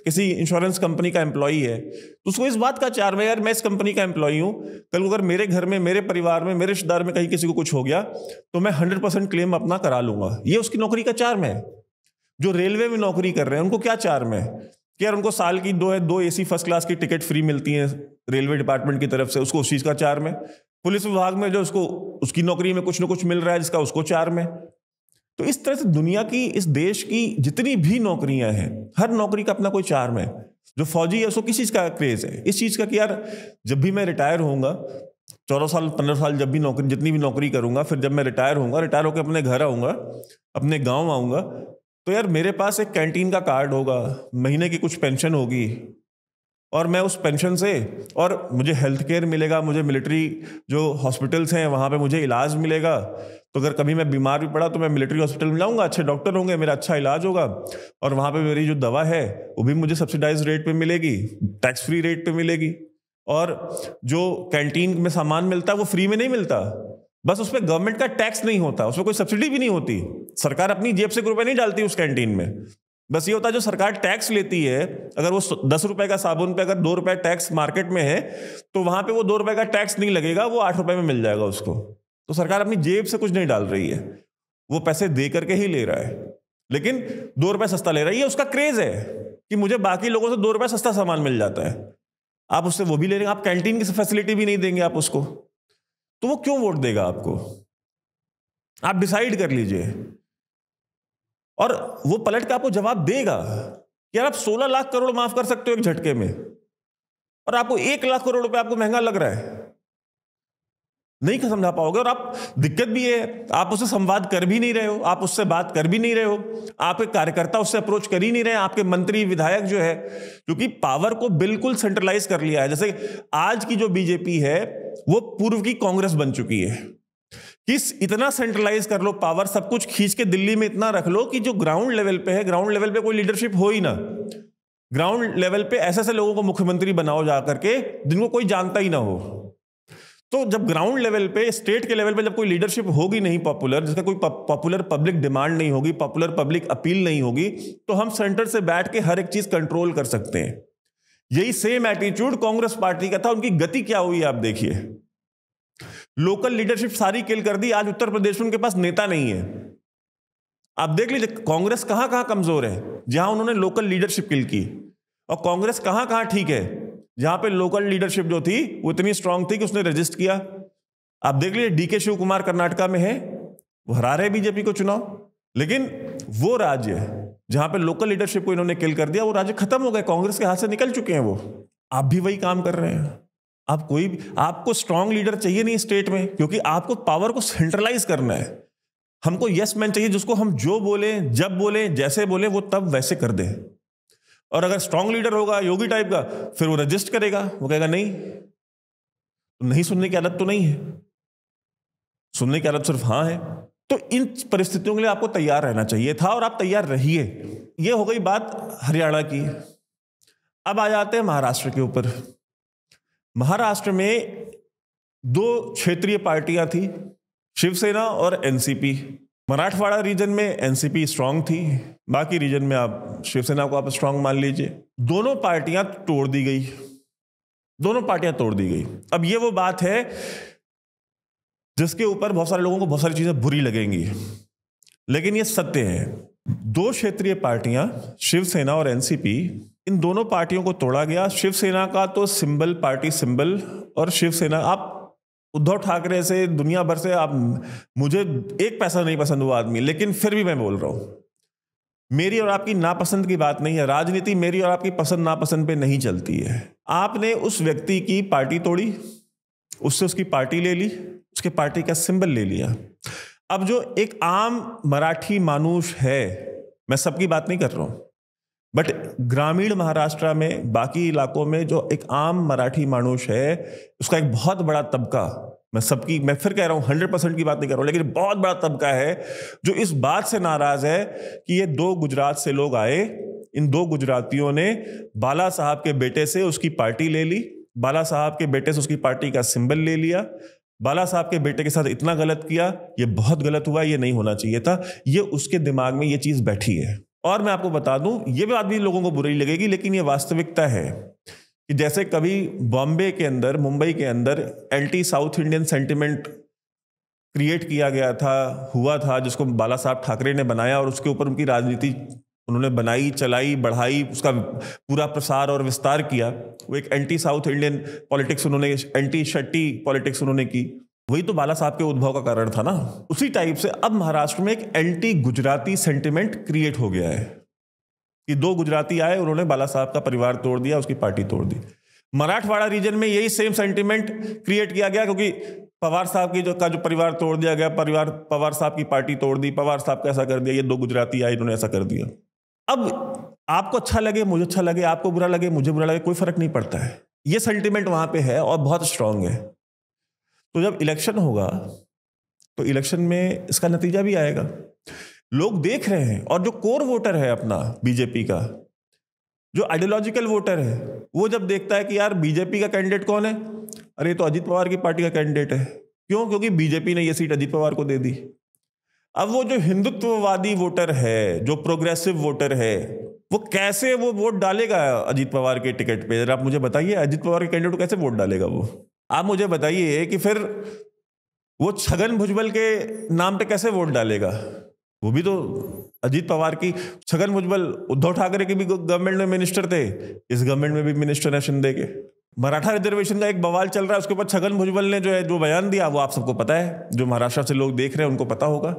किसी इंश्योरेंस कंपनी का एम्प्लॉई है तो उसको इस बात का चार्म है, यार मैं इस कंपनी का एम्प्लॉई हूं, कल अगर मेरे घर में, मेरे परिवार में, मेरे रिश्तेदार में कहीं किसी को कुछ हो गया तो मैं 100% क्लेम अपना करा लूंगा। ये उसकी नौकरी का चार्म है। जो रेलवे में नौकरी कर रहे हैं उनको क्या चार्म है कि यार उनको साल की 2 एसी फर्स्ट क्लास की टिकट फ्री मिलती है रेलवे डिपार्टमेंट की तरफ से, उसको उस चीज का चार्म है। पुलिस विभाग में जो उसको उसकी नौकरी में कुछ ना कुछ मिल रहा है जिसका उसको चार्म है। तो इस तरह से दुनिया की, इस देश की जितनी भी नौकरियां हैं, हर नौकरी का अपना कोई चार्म है। जो फौजी है उसको किस चीज का क्रेज है? इस चीज का कि यार जब भी मैं रिटायर होऊंगा, 14 साल 15 साल जब भी नौकरी, जितनी भी नौकरी करूंगा, फिर जब मैं रिटायर होऊंगा, रिटायर होकर अपने घर आऊंगा, अपने गाँव आऊंगा, तो यार मेरे पास एक कैंटीन का कार्ड होगा, महीने की कुछ पेंशन होगी, और मैं उस पेंशन से, और मुझे हेल्थ केयर मिलेगा, मुझे मिलिट्री जो हॉस्पिटल्स हैं वहाँ पे मुझे इलाज मिलेगा। तो अगर कभी मैं बीमार भी पड़ा तो मैं मिलिट्री हॉस्पिटल में जाऊँगा, अच्छे डॉक्टर होंगे, मेरा अच्छा इलाज होगा, और वहाँ पे मेरी जो दवा है वो भी मुझे सब्सिडाइज रेट पे मिलेगी, टैक्स फ्री रेट पे मिलेगी। और जो कैंटीन में सामान मिलता है वो फ्री में नहीं मिलता, बस उस पर गवर्नमेंट का टैक्स नहीं होता, उसमें कोई सब्सिडी भी नहीं होती, सरकार अपनी जेब से रुपए नहीं डालती उस कैंटीन में। बस ये होता है जो सरकार टैक्स लेती है, अगर वो 10 रुपए का साबुन पे अगर 2 रुपए टैक्स मार्केट में है, तो वहां पे वो 2 रुपए का टैक्स नहीं लगेगा, वो 8 रुपए में मिल जाएगा उसको। तो सरकार अपनी जेब से कुछ नहीं डाल रही है, वो पैसे दे करके ही ले रहा है, लेकिन 2 रुपए सस्ता ले रही है। उसका क्रेज है कि मुझे बाकी लोगों से 2 रुपए सस्ता सामान मिल जाता है, आप उससे वो भी ले लेंगे, आप कैंटीन की फैसिलिटी भी नहीं देंगे आप उसको, तो वो क्यों वोट देगा आपको? आप डिसाइड कर लीजिए। और वो पलट के आपको जवाब देगा कि यार आप 16 लाख करोड़ माफ कर सकते हो एक झटके में, और आपको 1 लाख करोड़ रुपए आपको महंगा लग रहा है, नहीं समझा पाओगे। और आप, दिक्कत भी है, आप उससे संवाद कर भी नहीं रहे हो, आप उससे बात कर भी नहीं रहे हो, आपके कार्यकर्ता उससे अप्रोच कर ही नहीं रहे, आपके मंत्री विधायक जो है, क्योंकि पावर को बिल्कुल सेंट्रलाइज कर लिया है। जैसे आज की जो बीजेपी है वो पूर्व की कांग्रेस बन चुकी है। किस इतना सेंट्रलाइज कर लो पावर, सब कुछ खींच के दिल्ली में इतना रख लो कि जो ग्राउंड लेवल पे है, ग्राउंड लेवल पे कोई लीडरशिप हो ही ना। ग्राउंड लेवल पे ऐसे ऐसे लोगों को मुख्यमंत्री बनाओ जाकर के जिनको कोई जानता ही ना हो। तो जब ग्राउंड लेवल पे, स्टेट के लेवल पे जब कोई लीडरशिप होगी नहीं पॉपुलर, जिसका कोई पॉपुलर पब्लिक डिमांड नहीं होगी, पॉपुलर पब्लिक अपील नहीं होगी, तो हम सेंटर से बैठ के हर एक चीज कंट्रोल कर सकते हैं। यही सेम एटीट्यूड कांग्रेस पार्टी का था। उनकी गति क्या हुई आप देखिए, लोकल लीडरशिप सारी किल कर दी। आज उत्तर प्रदेश में उनके पास नेता नहीं है। आप देख लीजिए कांग्रेस कहां कहां कमजोर है, जहां उन्होंने लोकल लीडरशिप किल की, और कांग्रेस कहां कहां ठीक है, जहां पे लोकल लीडरशिप जो थी वो इतनी स्ट्रांग थी कि उसने रजिस्ट किया। आप देख लीजिए डीके शिव कुमार कर्नाटका में है, वो हरा रहे बीजेपी को चुनाव, लेकिन वो राज्य जहां पे लोकल लीडरशिप को इन्होंने किल कर दिया, वो राज्य खत्म हो गए, कांग्रेस के हाथ से निकल चुके हैं वो। आप भी वही काम कर रहे हैं। आपको स्ट्रांग लीडर चाहिए नहीं स्टेट में, क्योंकि आपको पावर को सेंट्रलाइज करना है। हमको यस मैन चाहिए, जिसको हम जो बोले, जब बोले, जैसे बोले, वो तब वैसे कर दे। और अगर स्ट्रांग लीडर होगा योगी टाइप का, फिर वो रजिस्ट करेगा, वो कहेगा नहीं सुनने की आदत तो नहीं है, सुनने की आदत सिर्फ हाँ है। तो इन परिस्थितियों के लिए आपको तैयार रहना चाहिए था, और आप तैयार रहिए। ये हो गई बात हरियाणा की। अब आ जाते हैं महाराष्ट्र के ऊपर। महाराष्ट्र में 2 क्षेत्रीय पार्टियां थी, शिवसेना और एनसीपी। मराठवाड़ा रीजन में एनसीपी स्ट्रांग थी, बाकी रीजन में आप शिवसेना को आप स्ट्रांग मान लीजिए। दोनों पार्टियां तोड़ दी गई। अब ये वो बात है जिसके ऊपर बहुत सारे लोगों को बहुत सारी चीजें बुरी लगेंगी, लेकिन ये सत्य है। 2 क्षेत्रीय पार्टियां शिवसेना और एनसीपी, इन दोनों पार्टियों को तोड़ा गया। शिवसेना का तो सिंबल, पार्टी सिंबल, और शिवसेना, आप उद्धव ठाकरे से, दुनिया भर से, आप, मुझे 1 पैसा नहीं पसंद वो आदमी, लेकिन फिर भी मैं बोल रहा हूं, मेरी और आपकी नापसंद की बात नहीं है। राजनीति मेरी और आपकी पसंद नापसंद पे नहीं चलती है। आपने उस व्यक्ति की पार्टी तोड़ी, उससे उसकी पार्टी ले ली, उसके पार्टी का सिंबल ले लिया। अब जो एक आम मराठी मानुष है, मैं सबकी बात नहीं कर रहा हूं, बट ग्रामीण महाराष्ट्र में, बाकी इलाकों में जो एक आम मराठी मानुष है, उसका एक बहुत बड़ा तबका, मैं फिर कह रहा हूं 100% की बात नहीं कर रहा हूं, लेकिन बहुत बड़ा तबका है जो इस बात से नाराज है कि ये 2 गुजरात से लोग आए, इन 2 गुजरातियों ने बाला साहब के बेटे से उसकी पार्टी ले ली, बाला साहब के बेटे से उसकी पार्टी का सिंबल ले लिया, बाला साहब के बेटे के साथ इतना गलत किया, ये बहुत गलत हुआ, ये नहीं होना चाहिए था। ये उसके दिमाग में ये चीज बैठी है। और मैं आपको बता दूं, ये बात भी लोगों को बुरी लगेगी, लेकिन ये वास्तविकता है कि जैसे कभी बॉम्बे के अंदर, मुंबई के अंदर anti south Indian sentiment create किया गया था, हुआ था, जिसको बाला साहब ठाकरे ने बनाया, और उसके ऊपर उनकी राजनीति उन्होंने बनाई, चलाई, बढ़ाई, उसका पूरा प्रसार और विस्तार किया। वो एक एंटी साउथ इंडियन पॉलिटिक्स उन्होंने, एंटी शट्टी पॉलिटिक्स उन्होंने की। वही तो बाला साहब के उद्भव का कारण था ना। उसी टाइप से अब महाराष्ट्र में एक एंटी गुजराती सेंटिमेंट क्रिएट हो गया है कि 2 गुजराती आए, उन्होंने बाला साहब का परिवार तोड़ दिया, उसकी पार्टी तोड़ दी। मराठवाड़ा रीजन में यही सेम सेंटिमेंट क्रिएट किया गया, क्योंकि पवार साहब की जो परिवार तोड़ दिया गया, पवार साहब की पार्टी तोड़ दी, पवार साहब का ऐसा कर दिया, ये 2 गुजराती आए, इन्होंने ऐसा कर दिया। अब आपको अच्छा लगे, मुझे अच्छा लगे, आपको बुरा लगे, मुझे बुरा लगे, कोई फर्क नहीं पड़ता है। ये सेंटिमेंट वहां पे है और बहुत स्ट्रांग है। तो जब इलेक्शन होगा तो इलेक्शन में इसका नतीजा भी आएगा। लोग देख रहे हैं, और जो कोर वोटर है अपना बीजेपी का, जो आइडियोलॉजिकल वोटर है, वो जब देखता है कि यार बीजेपी का कैंडिडेट कौन है, अरे तो अजीत पवार की पार्टी का कैंडिडेट है। क्यों? क्योंकि बीजेपी ने ये सीट अजीत पवार को दे दी। अब वो जो हिंदुत्ववादी वोटर है, जो प्रोग्रेसिव वोटर है, वो कैसे वो वोट डालेगा अजीत पवार के टिकट पे? जरा आप मुझे बताइए, अजीत पवार के कैंडिडेट को कैसे वोट डालेगा वो? आप मुझे बताइए कि फिर वो छगन भुजबल के नाम पे कैसे वोट डालेगा? वो भी तो अजीत पवार की, छगन भुजबल उद्धव ठाकरे के भी गवर्नमेंट में मिनिस्टर थे, इस गवर्नमेंट में भी मिनिस्टर है शिंदे के। मराठा रिजर्वेशन का एक बवाल चल रहा है, उसके ऊपर छगन भुजबल ने जो बयान दिया वो आप सबको पता है, जो महाराष्ट्र से लोग देख रहे हैं उनको पता होगा।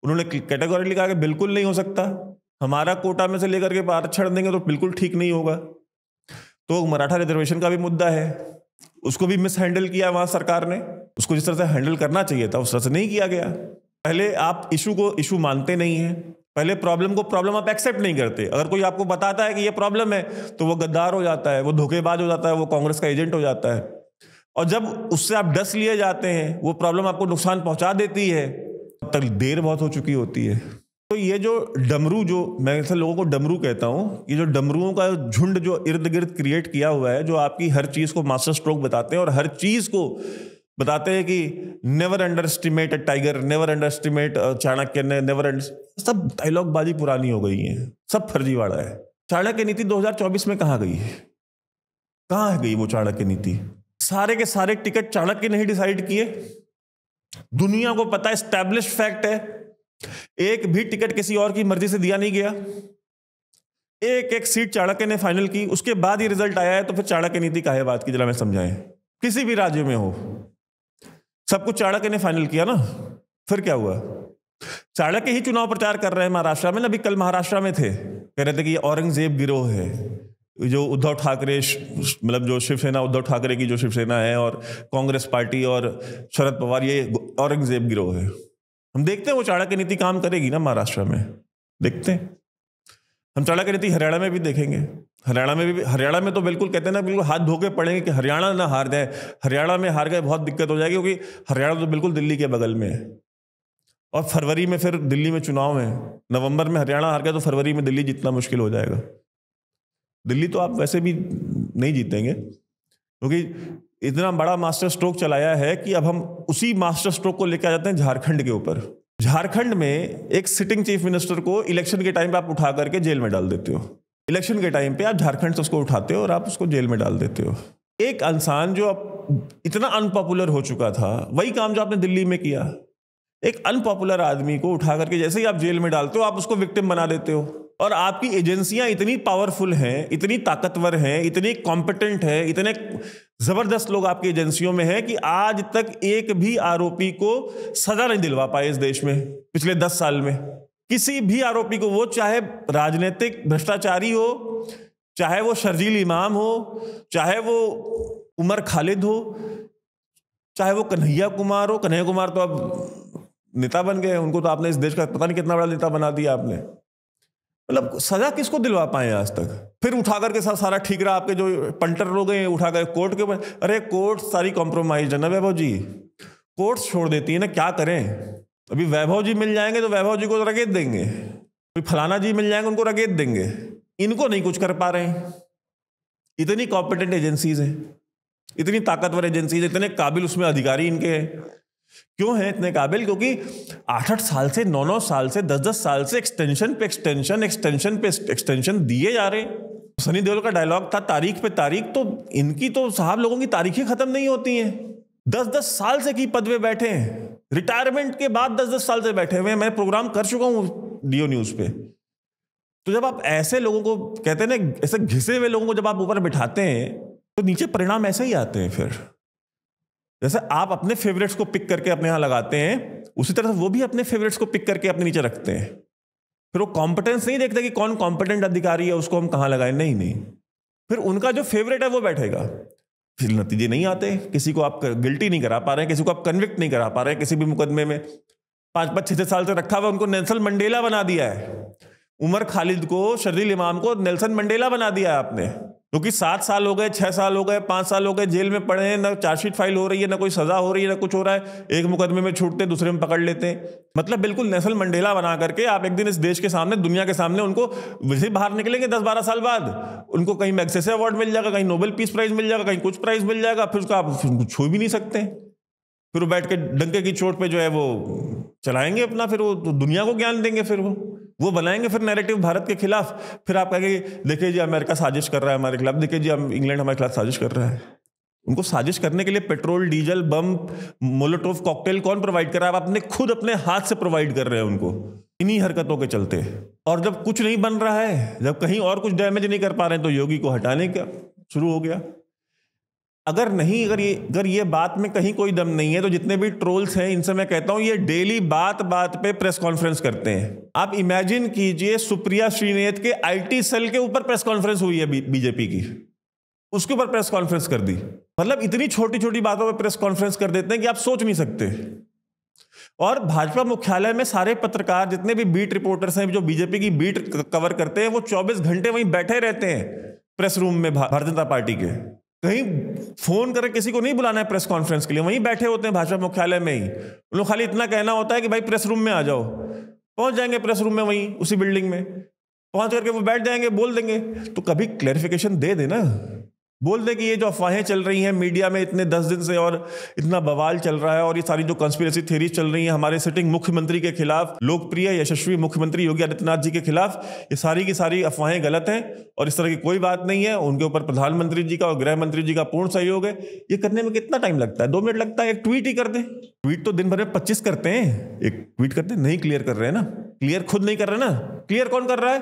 उन्होंने कैटेगोरिकली कहा कि बिल्कुल नहीं हो सकता, हमारा कोटा में से लेकर के आरक्षण देंगे तो बिल्कुल ठीक नहीं होगा। तो मराठा रिजर्वेशन का भी मुद्दा है, उसको भी मिस हैंडल किया वहां सरकार ने। उसको जिस तरह से हैंडल करना चाहिए था उस तरह से नहीं किया गया। पहले आप इशू को इशू मानते नहीं हैं, पहले प्रॉब्लम को प्रॉब्लम आप एक्सेप्ट नहीं करते। अगर कोई आपको बताता है कि ये प्रॉब्लम है तो वो गद्दार हो जाता है, वो धोखेबाज हो जाता है, वो कांग्रेस का एजेंट हो जाता है। और जब उससे आप डस लिए जाते हैं, वो प्रॉब्लम आपको नुकसान पहुंचा देती है, तब तक देर बहुत हो चुकी होती है। तो ये जो डमरू, जो मैं ऐसे लोगों को डमरू कहता हूं, ये जो डमरुओं का झुंड जो इर्द गिर्द क्रिएट किया हुआ है, जो आपकी हर चीज को मास्टर स्ट्रोक बताते हैं और हर चीज को बताते हैं कि never under estimate a tiger, never under estimate Chanakya, सब डायलॉग बाजी पुरानी हो गई है, सब फर्जीवाड़ा है। चाणक्य नीति 2024 में कहां गई है? कहां गई वो चाणक्य नीति? सारे के सारे टिकट चाणक्य ने ही डिसाइड किए। दुनिया को पता है, एस्टैब्लिश फैक्ट है, एक भी टिकट किसी और की मर्जी से दिया नहीं गया। एक एक सीट चाणक्य ने फाइनल की, उसके बाद ही रिजल्ट आया है। तो फिर चाणक्य नीति काहे बात की, जरा मैं समझाएं। किसी भी राज्य में हो, सब कुछ चाणक्य ने फाइनल किया ना, फिर क्या हुआ? चाणक्य ही चुनाव प्रचार कर रहे हैं महाराष्ट्र में। अभी कल महाराष्ट्र में थे, कह रहे थे कि ये औरंगजेब गिरोह है, जो उद्धव ठाकरे, मतलब जो शिवसेना, उद्धव ठाकरे की जो शिवसेना है और कांग्रेस पार्टी और शरद पवार, ये औरंगजेब गिरोह है। हम देखते हैं वो चाणक्य नीति काम करेगी ना महाराष्ट्र में, देखते हैं। हम चाणक्य नीति हरियाणा में भी देखेंगे। हरियाणा में तो बिल्कुल कहते हैं ना, बिल्कुल हाथ धो के पड़ेंगे कि हरियाणा ना हार जाए। हरियाणा में हार गए बहुत दिक्कत हो जाएगी, क्योंकि हरियाणा तो बिल्कुल दिल्ली के बगल में है। और फरवरी में फिर दिल्ली में चुनाव है, नवंबर में हरियाणा हार गया तो फरवरी में दिल्ली जीतना मुश्किल हो जाएगा। दिल्ली तो आप वैसे भी नहीं जीतेंगे, क्योंकि इतना बड़ा मास्टर स्ट्रोक चलाया है कि अब हम उसी मास्टर स्ट्रोक को लेकर आ जाते हैं झारखंड के ऊपर। झारखंड में एक सिटिंग चीफ मिनिस्टर को इलेक्शन के टाइम पे आप उठा करके जेल में डाल देते हो। इलेक्शन के टाइम पे आप झारखंड से उसको उठाते हो और आप उसको जेल में डाल देते हो। एक इंसान जो अब इतना अनपॉपुलर हो चुका था, वही काम जो आपने दिल्ली में किया। एक अनपॉपुलर आदमी को उठा करके जैसे ही आप जेल में डालते हो, आप उसको विक्टिम बना देते हो। और आपकी एजेंसियां इतनी पावरफुल हैं, इतनी ताकतवर हैं, इतनी कॉम्पिटेंट है, इतने जबरदस्त लोग आपकी एजेंसियों में हैं कि आज तक एक भी आरोपी को सजा नहीं दिलवा पाए इस देश में पिछले 10 साल में। किसी भी आरोपी को, वो चाहे राजनीतिक भ्रष्टाचारी हो, चाहे वो शर्जील इमाम हो, चाहे वो उमर खालिद हो, चाहे वो कन्हैया कुमार हो। कन्हैया कुमार तो अब नेता बन गए, उनको तो आपने इस देश का पता नहीं कितना बड़ा नेता बना दिया आपने। मतलब सजा किसको दिलवा पाए आज तक? फिर उठा करके सारा ठीक रहा, आपके जो पंटर लोग हैं उठा कर कोर्ट के ऊपर। अरे कोर्ट सारी कॉम्प्रोमाइज है ना वैभव जी, कोर्ट छोड़ देती है ना, क्या करें? अभी वैभव जी मिल जाएंगे तो वैभव जी को रगेत देंगे, कोई फलाना जी मिल जाएंगे उनको रगेत देंगे। इनको नहीं कुछ कर पा रहे हैं। इतनी कॉम्पिटेंट एजेंसीज हैं, इतनी ताकतवर एजेंसीज, इतने काबिल उसमें अधिकारी इनके हैं। क्यों है इतने काबिल? क्योंकि 8-8 साल से, 9-9 साल से, 10-10 साल से एक्सटेंशन पे एक्सटेंशन दिए जा रहे हैं। सनी देओल का डायलॉग था तारीख पे तारीख, तो इनकी तो साहब लोगों की तारीखें खत्म नहीं होती हैं। 10-10 साल से की पद पे बैठे हैं, रिटायरमेंट के बाद 10-10 साल से बैठे हुए हैं। मैं प्रोग्राम कर चुका हूं डीओ न्यूज पे। तो जब आप ऐसे लोगों को, कहते हैं ना, ऐसे घिसे हुए लोगों को जब आप ऊपर बिठाते हैं तो नीचे परिणाम ऐसे ही आते हैं। फिर जैसे आप अपने फेवरेट्स को पिक करके अपने यहां लगाते हैं, उसी तरह वो भी अपने फेवरेट्स को पिक करके अपने नीचे रखते हैं। फिर वो कॉम्पिटेंस नहीं देखते कि कौन कॉम्पिटेंट अधिकारी है, उसको हम कहां लगाएं। नहीं, फिर उनका जो फेवरेट है वो बैठेगा। फिर नतीजे नहीं आते। किसी को आप गिल्टी नहीं करा पा रहे हैं, किसी को आप कन्विक्ट नहीं करा पा रहे हैं किसी भी मुकदमे में। 5-5, 6-6 साल से रखा हुआ, उनको नेल्सन मंडेला बना दिया है। उमर खालिद को, शर्जील इमाम को नेल्सन मंडेला बना दिया है आपने, क्योंकि 7 साल हो गए, 6 साल हो गए, 5 साल हो गए, जेल में पड़े हैं, ना चार्जशीट फाइल हो रही है, ना कोई सजा हो रही है, ना कुछ हो रहा है। एक मुकदमे में छूटते, दूसरे में पकड़ लेते हैं। मतलब बिल्कुल नेल्सन मंडेला बना करके आप एक दिन इस देश के सामने, दुनिया के सामने उनको वैसे बाहर निकलेंगे 10-12 साल बाद, उनको कहीं मैग्सेसे अवार्ड मिल जाएगा, कहीं नोबेल पीस प्राइज मिल जाएगा, कहीं कुछ प्राइज मिल जाएगा, फिर उसका आप छू भी नहीं सकते। फिर वो बैठ के डंके की चोट पे जो है वो चलाएंगे अपना, फिर वो तो दुनिया को ज्ञान देंगे, फिर वो बनाएंगे फिर नैरेटिव भारत के खिलाफ। फिर आप कहेंगे देखिए जी अमेरिका साजिश कर रहा है हमारे खिलाफ, देखिए जी इंग्लैंड हमारे खिलाफ साजिश कर रहा है। उनको साजिश करने के लिए पेट्रोल, डीजल, बम, मोलोटोव कॉकटेल कौन प्रोवाइड कर रहा है? आप खुद अपने हाथ से प्रोवाइड कर रहे हैं उनको, इन्हीं हरकतों के चलते। और जब कुछ नहीं बन रहा है, जब कहीं और कुछ डैमेज नहीं कर पा रहे हैं, तो योगी को हटाने का शुरू हो गया। अगर ये बात में कहीं कोई दम नहीं है, तो जितने भी ट्रोल्स हैं इनसे मैं कहता हूं ये डेली बात बात पे प्रेस कॉन्फ्रेंस करते हैं। आप इमेजिन कीजिए सुप्रिया श्रीनेत के आईटी सेल के ऊपर प्रेस कॉन्फ्रेंस हुई है बीजेपी की, उसके ऊपर प्रेस कॉन्फ्रेंस कर दी। मतलब इतनी छोटी छोटी बातों पर प्रेस कॉन्फ्रेंस कर देते हैं कि आप सोच नहीं सकते। और भाजपा मुख्यालय में सारे पत्रकार, जितने भी बीट रिपोर्टर्स हैं जो बीजेपी की बीट कवर करते हैं, वो 24 घंटे वहीं बैठे रहते हैं प्रेस रूम में भारतीय जनता पार्टी के। कहीं फोन करके किसी को नहीं बुलाना है प्रेस कॉन्फ्रेंस के लिए, वहीं बैठे होते हैं भाजपा मुख्यालय में ही। उन लोग खाली इतना कहना होता है कि भाई प्रेस रूम में आ जाओ, पहुंच जाएंगे प्रेस रूम में, वहीं उसी बिल्डिंग में पहुंच करके वो बैठ जाएंगे, बोल देंगे। तो कभी क्लैरिफिकेशन दे देना, बोल दे कि ये जो अफवाहें चल रही हैं मीडिया में इतने 10 दिन से और इतना बवाल चल रहा है, और ये सारी जो कंस्पिरेसी थ्योरीज चल रही हैं हमारे सिटिंग मुख्यमंत्री के खिलाफ, लोकप्रिय यशस्वी मुख्यमंत्री योगी आदित्यनाथ जी के खिलाफ, ये सारी की सारी अफवाहें गलत हैं और इस तरह की कोई बात नहीं है। उनके ऊपर प्रधानमंत्री जी का और गृह मंत्री जी का पूर्ण सहयोग है। ये करने में कितना टाइम लगता है? 2 मिनट लगता है, एक ट्वीट ही कर दे। ट्वीट तो दिन भर में 25 करते हैं, एक ट्वीट करते नहीं क्लियर कर रहे हैं ना, क्लियर खुद नहीं कर रहे ना, क्लियर कौन कर रहा है?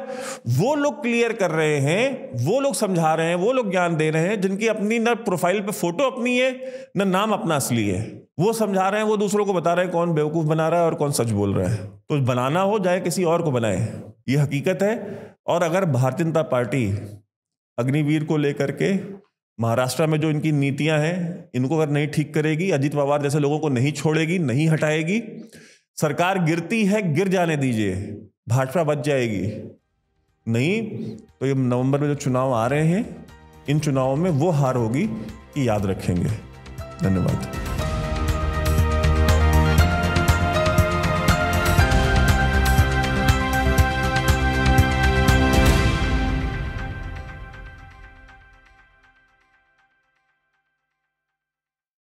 वो लोग क्लियर कर रहे हैं, वो लोग समझा रहे हैं, वो लोग ज्ञान दे रहे हैं जिनकी अपनी ना प्रोफाइल पे फोटो अपनी है ना नाम अपना असली है। वो समझा रहे हैं, वो दूसरों को बता रहे हैं कौन बेवकूफ बना रहा है और कौन सच बोल रहा है। तो बनाना हो जाए किसी और को बनाए, ये हकीकत है। और अगर भारतीय जनता पार्टी अग्निवीर को लेकर के महाराष्ट्र में जो इनकी नीतियां हैं, इनको अगर नहीं ठीक करेगी, अजित पवार जैसे लोगों को नहीं छोड़ेगी, नहीं हटाएगी, सरकार गिरती है, गिर जाने दीजिए, भाजपा बच जाएगी। नहीं तो ये नवंबर में जो चुनाव आ रहे हैं, इन चुनावों में वो हार होगी कि याद रखेंगे। धन्यवाद।